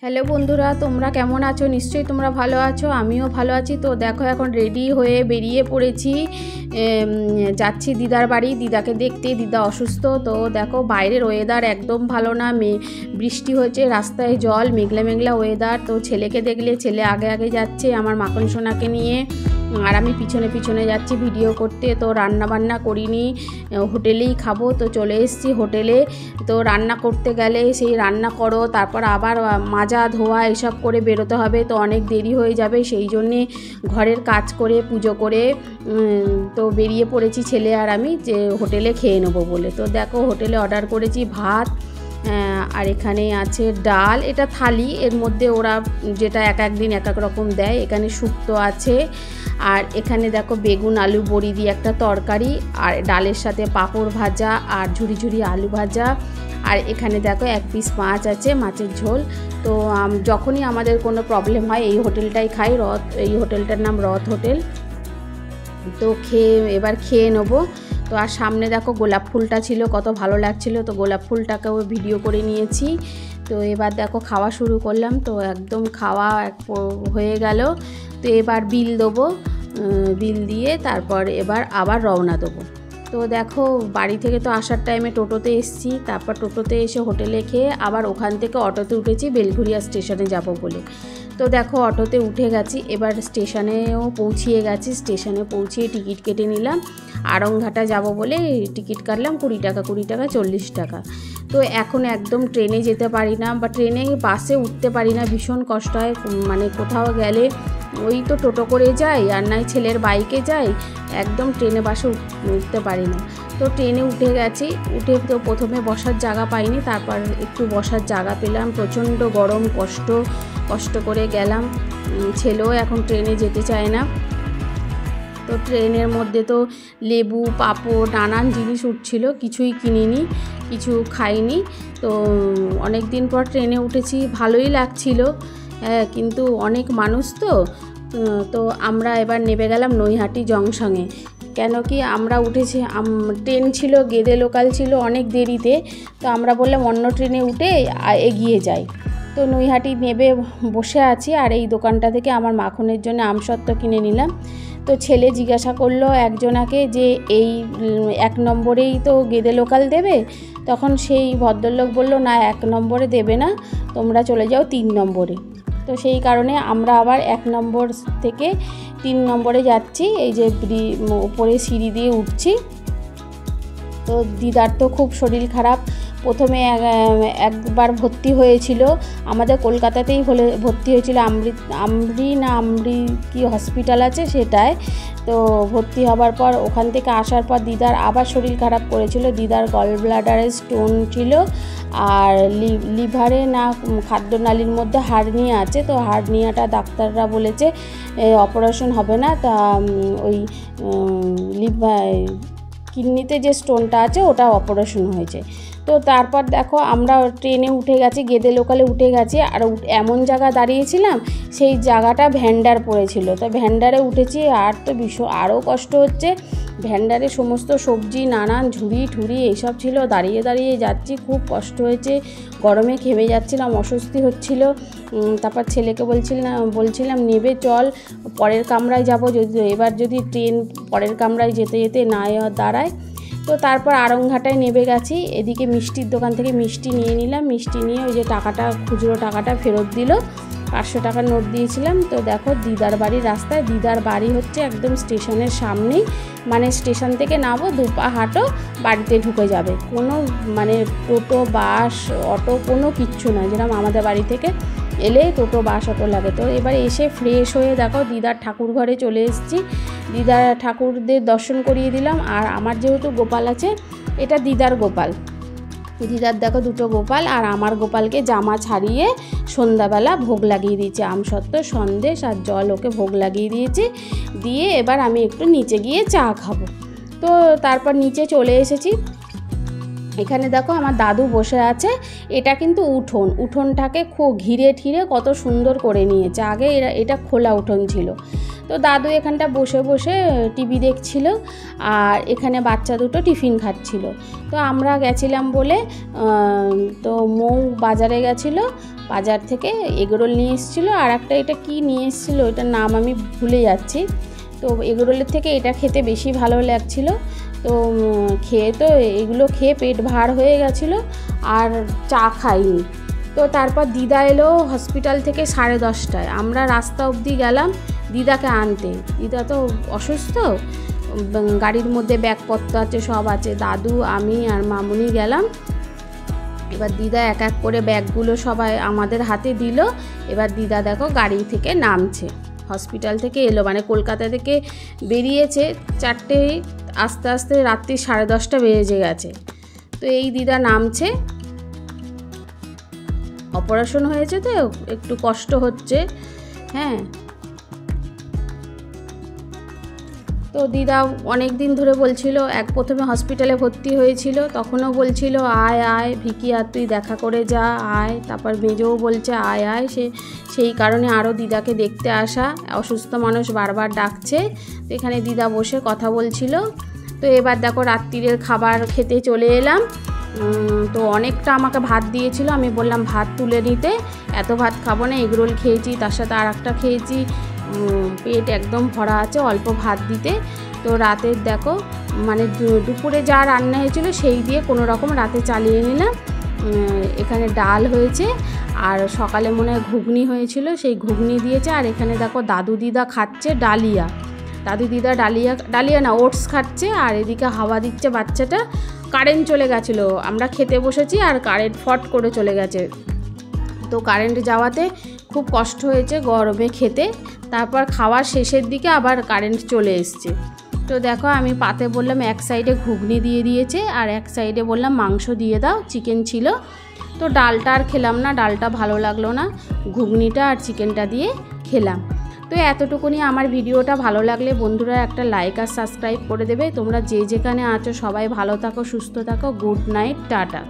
Hello বন্ধুরা, তোমরা কেমন আছো? নিশ্চয়ই তোমরা ভালো আছো, আমিও ভালো আছি। তো দেখো, এখন রেডি হয়ে বেরিয়ে পড়েছি, যাচ্ছি দিদার বাড়ি দিদাকে দেখতে। দিদা অসুস্থ। তো দেখো, বাইরের ওয়েদার একদম ভালো না, বৃষ্টি হয়েছে, রাস্তায় জল, মেঘলা মেঘলা ওয়েদার। তো ছেলেকে দেখলে ছেলে আগে আগে যাচ্ছে আমার মাখন সোনাকে নিয়ে, আর আমি পিছনে পিছনে যাচ্ছি ভিডিও করতে। তো রান্না বান্না করিনি, হোটেলেই খাবো। তো চলে এসেছি হোটেলে। তো রান্না করতে গেলে সেই রান্না করো, তারপর আবার মাজা ধোয়া এসব করে বেরোতে হবে, তো অনেক দেরি হয়ে যাবে। সেই জন্যে ঘরের কাজ করে পুজো করে তো বেরিয়ে পড়েছি ছেলে আর আমি, যে হোটেলে খেয়ে নেবো বলে। তো দেখো, হোটেলে অর্ডার করেছি ভাত, আর এখানে আছে ডাল, এটা থালি, এর মধ্যে ওরা যেটা এক এক দিন এক এক রকম দেয়। এখানে শুক্তো আছে, আর এখানে দেখো বেগুন আলু বড়ি দিয়ে একটা তরকারি, আর ডালের সাথে পাঁপড় ভাজা আর ঝুরি ঝুরি আলু ভাজা, আর এখানে দেখো এক পিস মাছ আছে, মাছের ঝোল। তো যখনই আমাদের কোনো প্রবলেম হয় এই হোটেলটাই খাই, এই হোটেলটার নাম রথ হোটেল। তো এবার খেয়ে নেবো। তো আর সামনে দেখো গোলাপ ফুলটা ছিল, কত ভালো লাগছিল। তো গোলাপ ফুলটাকেও ভিডিও করে নিয়েছি। তো এবার দেখো খাওয়া শুরু করলাম। তো একদম খাওয়া হয়ে গেল। তো এবার বিল দেবো, বিল দিয়ে তারপর এবার আবার রওনা দেবো। তো দেখো, বাড়ি থেকে তো আসার টাইমে টোটোতে এসেছি, তারপর টোটোতে এসে হোটেলে খেয়ে আবার ওখান থেকে অটোতে উঠেছি বেলঘুরিয়া স্টেশনে যাব বলে। তো দেখো, অটোতে উঠে গেছি, এবার স্টেশনেও পৌঁছিয়ে গেছি। স্টেশনে পৌঁছিয়ে টিকিট কেটে নিলাম। আড়ংঘাটা যাব বলে টিকিট কাটলাম 20 টাকা, 20 টাকা 40 টাকা। তো এখন একদম ট্রেনে যেতে পারি না, বা ট্রেনে বাসে উঠতে পারি না, ভীষণ কষ্ট হয়। মানে কোথাও গেলে ওই তো টোটো করে যাই, আর নাই ছেলের বাইকে যাই, একদম ট্রেনে বাসে উঠতে পারি না। তো ট্রেনে উঠে গেছি। উঠে তো প্রথমে বসার জায়গা পাইনি, তারপর একটু বসার জায়গা পেলাম। প্রচণ্ড গরম, কষ্ট করে গেলাম। ছেলেও এখন ট্রেনে যেতে চায় না। তো ট্রেনের মধ্যে তো লেবু, পাঁপড়, নানান জিনিস উঠছিল, কিছুই কিনিনি, কিছু খাইনি। তো অনেক দিন পর ট্রেনে উঠেছি, ভালোই লাগছিল, কিন্তু অনেক মানুষ তো আমরা এবার নেমে গেলাম নৈহাটি জংশনে। কেন কি আমরা উঠেছি, ট্রেন ছিল গেদে লোকাল ছিল অনেক দেরিতে। তো আমরা বললাম অন্য ট্রেনে উঠে এগিয়ে যাই। তো নৈহাটি নেবে বসে আছি, আর এই দোকানটা থেকে আমার মাখনের জন্য আমসত্ত্ব কিনে নিলাম। তো ছেলে জিজ্ঞাসা করলো একজনাকে যে এই 1 নম্বরেই তো গেদে লোকাল দেবে। তখন সেই ভদ্রলোক বলল, না 1 নম্বরে দেবে না, তোমরা চলে যাও 3 নম্বরে। তো সেই কারণে আমরা আবার 1 নম্বর থেকে 3 নম্বরে যাচ্ছি। এই যে উপরে সিঁড়ি দিয়ে উঠছি। তো দিদার তো খুব শরীর খারাপ। প্রথমে একবার ভর্তি হয়েছিল, আমাদের কলকাতাতেই ভর্তি হয়েছিল, আমরি কি হসপিটাল আছে সেটায়। তো ভর্তি হবার পর ওখান থেকে আসার পর দিদার আবার শরীর খারাপ করেছিল। দিদার গল ব্লাডারে স্টোন ছিল, আর লিভারে না খাদ্যনালীর মধ্যে হার্নিয়া আছে। তো হার্নিয়াটা ডাক্তাররা বলেছে অপারেশন হবে না, তা ওই কিডনিতে যে স্টোনটা আছে ওটা অপারেশন হয়েছে। তো তারপর দেখো, আমরা ট্রেনে উঠে গেছি, গেদে লোকালে উঠে গেছি, আর এমন জায়গা দাঁড়িয়েছিলাম, সেই জায়গাটা ভ্যান্ডার পড়েছিল। তো ভ্যান্ডারে উঠেছি, আর তো আরও কষ্ট হচ্ছে। ভ্যান্ডারে সমস্ত সবজি, নানান ঝুড়ি ঠুড়ি এইসব ছিল, দাঁড়িয়ে দাঁড়িয়ে যাচ্ছি, খুব কষ্ট হয়েছে। গরমে ঘেমে যাচ্ছিলাম, অস্বস্তি হচ্ছিল। তারপর ছেলেকে বলছিলাম নেবে চল, পরের কামরায় যাব, এবার যদি ট্রেন পরের কামরায় যেতে যেতে না দাঁড়ায়। তো তারপর আড়ংঘাটায় নেমে গেছি। এদিকে মিষ্টির দোকান থেকে মিষ্টি নিয়ে নিলাম। মিষ্টি নিয়ে ওই যে খুচরো টাকাটা ফেরত দিল, 500 টাকার নোট দিয়েছিলাম। তো দেখো, দিদার বাড়ির রাস্তায়, দিদার বাড়ি হচ্ছে একদম স্টেশনের সামনেই, মানে স্টেশন থেকে নামো, 2 পা হাঁটো, বাড়িতে ঢুকে যাবে। কোনো মানে টোটো, বাস, অটো কোনো কিচ্ছু নয়, যেরকম আমাদের বাড়ি থেকে এলে টোটো, বাস, অটো লাগে। তো এবার এসে ফ্রেশ হয়ে দেখো দিদার ঠাকুর ঘরে চলে এসেছি। দিদার ঠাকুরদের দর্শন করিয়ে দিলাম। আর আমার যেহেতু গোপাল আছে, এটা দিদার গোপাল, দিদার দেখো 2টো গোপাল, আর আমার গোপালকে জামা ছাড়িয়ে সন্ধ্যাবেলা ভোগ লাগিয়ে দিয়েছে, আমসত্ত্ব, সন্দেশ আর জল ওকে ভোগ লাগিয়ে দিয়েছি। দিয়ে এবার আমি একটু নিচে গিয়ে চা খাবো। তো তারপর নিচে চলে এসেছি। এখানে দেখো আমার দাদু বসে আছে, এটা কিন্তু উঠোনটাকে খুব ঘিরে ঠিরে কত সুন্দর করে নিয়েছে। আগে এটা খোলা উঠোন ছিল। তো দাদু এখানটা বসে বসে টিভি দেখছিল, আর এখানে বাচ্চা দুটো টিফিন খাচ্ছিল। তো আমরা গেছিলাম বলে তো মৌ বাজারে গেছিলো, বাজার থেকে এগরোল নিয়ে এসেছিলো, আর একটা এটা কি নিয়ে এসেছিলো এটার নাম আমি ভুলে যাচ্ছি। তো এগরোলের থেকে এটা খেতে বেশি ভালো লাগছিলো। তো এগুলো খেয়ে পেট ভার হয়ে গেছিলো, আর চা খাইনি। তো তারপর দিদা এলো হসপিটাল থেকে 10:30টায়। আমরা রাস্তা অবধি গেলাম দিদাকে আনতে। দিদা তো অসুস্থ, গাড়ির মধ্যে ব্যাগপত্র আছে, সব আছে। দাদু, আমি আর মামুনি গেলাম। এবার দিদা এক এক করে ব্যাগগুলো সবাই আমাদের হাতে দিল। এবার দিদা দেখো গাড়ি থেকে নামছে, হসপিটাল থেকে এলো, মানে কলকাতা থেকে বেরিয়েছে 4টে, আস্তে আস্তে রাত্রি 10:30টা বেজে গেছে। তো এই দিদা নামছে, অপারেশন হয়েছে তো একটু কষ্ট হচ্ছে। হ্যাঁ, তো দিদা অনেক দিন ধরে বলছিল, প্রথমে হসপিটালে ভর্তি হয়েছিল, তখনও বলছিল আয় আয় ভিকি, আর তুই দেখা করে যা, আয়। তারপর মেজোও বলছে আয় আয়, সেই কারণে আরও দিদাকে দেখতে আসা। অসুস্থ মানুষ বারবার ডাকছে। তো এখানে দিদা বসে কথা বলছিল। তো এবার দেখো রাত্রিরের খাবার খেতে চলে এলাম। তো অনেকটা আমাকে ভাত দিয়েছিল, আমি বললাম ভাত তুলে নিতে, এত ভাত খাবো না, এগরোল খেয়েছি, তার সাথে আর একটা খেয়েছি, পেট একদম ভরা আছে, অল্প ভাত দিতে। তো রাতের দেখো মানে দুপুরে যা রান্না হয়েছিল সেই দিয়ে কোনো রকম রাতে চালিয়ে নিলাম। এখানে ডাল হয়েছে, আর সকালে মনে হয় ঘুগনি হয়েছিল, সেই ঘুগনি দিয়েছে। আর এখানে দেখো দাদু দিদা খাচ্ছে ডালিয়া, দাদু দিদা ডালিয়া না ওটস খাচ্ছে, আর এদিকে হাওয়া দিচ্ছে বাচ্চাটা। কারেন্ট চলে গেছিলো, আমরা খেতে বসেছি আর কারেন্ট ফট করে চলে গেছে। তো কারেন্ট যাওয়াতে খুব কষ্ট হয়েছে গরমে খেতে। তারপর খাওয়ার শেষের দিকে আবার কারেন্ট চলে এসছে। তো দেখো আমি পাতে বললাম এক সাইডে ঘুগনি দিয়ে দিয়েছে, আর এক সাইডে বললাম মাংস দিয়ে দাও, চিকেন ছিল। তো ডালটা আর খেলাম না, ডালটা ভালো লাগলো না, ঘুগনিটা আর চিকেনটা দিয়ে খেলাম। তো এতটুকুনি। আমার ভিডিওটা ভালো লাগলে বন্ধুরা একটা লাইক আর সাবস্ক্রাইব করে দেবে। তোমরা যে যেখানে আছো সবাই ভালো থাকো, সুস্থ থাকো। Good night, tata.